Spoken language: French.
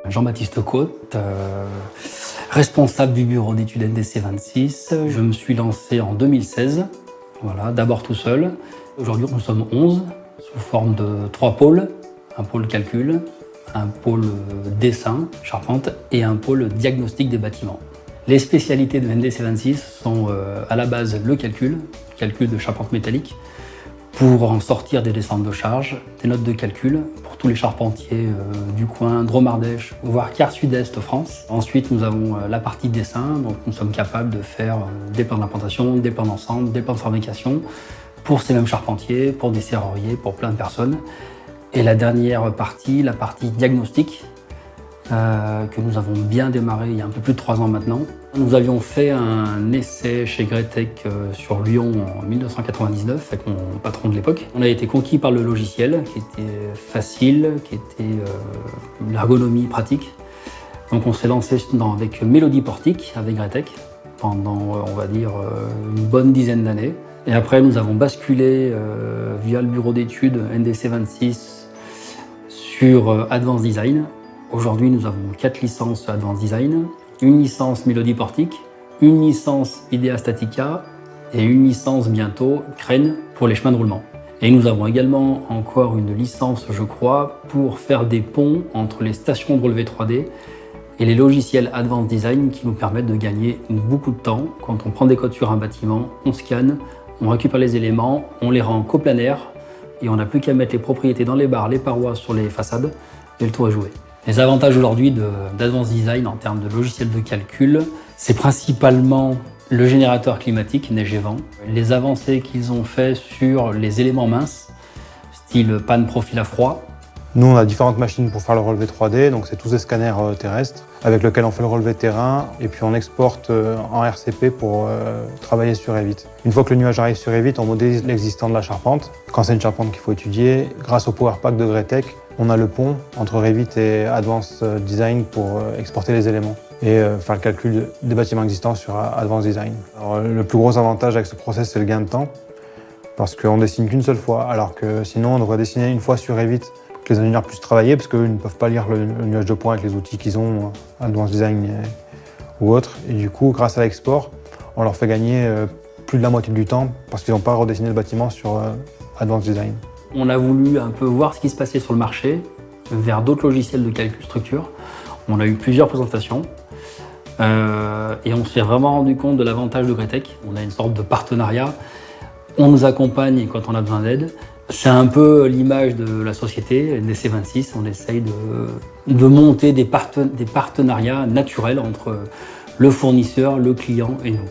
Jean-Baptiste Côte, responsable du bureau d'études NDC 26. Je me suis lancé en 2016, voilà, d'abord tout seul. Aujourd'hui, nous sommes 11, sous forme de 3 pôles. Un pôle calcul, un pôle dessin, charpente et un pôle diagnostic des bâtiments. Les spécialités de NDC 26 sont à la base le calcul de charpente métallique, pour en sortir des descentes de charge, des notes de calcul pour tous les charpentiers du coin Drôme-Ardèche, voire quart sud-est France. Ensuite, nous avons la partie dessin, donc nous sommes capables de faire des plans d'implantation, des plans d'ensemble, des plans de fabrication pour ces mêmes charpentiers, pour des serruriers, pour plein de personnes. Et la dernière partie, la partie diagnostic, que nous avons bien démarré il y a un peu plus de 3 ans maintenant. Nous avions fait un essai chez Gretec sur Lyon en 1999 avec mon patron de l'époque. On a été conquis par le logiciel qui était facile, qui était l'ergonomie pratique. Donc on s'est lancé avec Mélodie Portique avec Gretec pendant on va dire une bonne dizaine d'années. Et après nous avons basculé via le bureau d'études NDC 26 sur Advanced Design. Aujourd'hui, nous avons 4 licences Advanced Design, une licence Mélodie Portique, une licence Idea Statica et une licence bientôt Crane pour les chemins de roulement. Et nous avons également encore une licence, je crois, pour faire des ponts entre les stations de relevé 3D et les logiciels Advanced Design qui nous permettent de gagner beaucoup de temps. Quand on prend des codes sur un bâtiment, on scanne, on récupère les éléments, on les rend coplanaires et on n'a plus qu'à mettre les propriétés dans les barres, les parois sur les façades et le tour est joué. Les avantages aujourd'hui d'Advanced Design en termes de logiciel de calcul, c'est principalement le générateur climatique neige et vent, les avancées qu'ils ont fait sur les éléments minces, style panne profil à froid. Nous, on a différentes machines pour faire le relevé 3D, donc c'est tous des scanners terrestres avec lesquels on fait le relevé terrain et puis on exporte en RCP pour travailler sur Revit. Une fois que le nuage arrive sur Revit, on modélise l'existant de la charpente. Quand c'est une charpente qu'il faut étudier, grâce au Power Pack de Gretec, on a le pont entre Revit et Advanced Design pour exporter les éléments et faire le calcul des bâtiments existants sur Advanced Design. Alors, le plus gros avantage avec ce process, c'est le gain de temps, parce qu'on dessine qu'une seule fois, alors que sinon on devrait dessiner une fois sur Revit, que les ingénieurs puissent travailler, parce qu'eux ne peuvent pas lire le nuage de points avec les outils qu'ils ont, Advanced Design ou autres. Et du coup, grâce à l'export, on leur fait gagner plus de la moitié du temps, parce qu'ils n'ont pas redessiné le bâtiment sur Advanced Design. On a voulu un peu voir ce qui se passait sur le marché vers d'autres logiciels de calcul structure. On a eu plusieurs présentations et on s'est vraiment rendu compte de l'avantage de Gretec. On a une sorte de partenariat. On nous accompagne quand on a besoin d'aide. C'est un peu l'image de la société, NDC 26. On essaye de monter des partenariats naturels entre le fournisseur, le client et nous.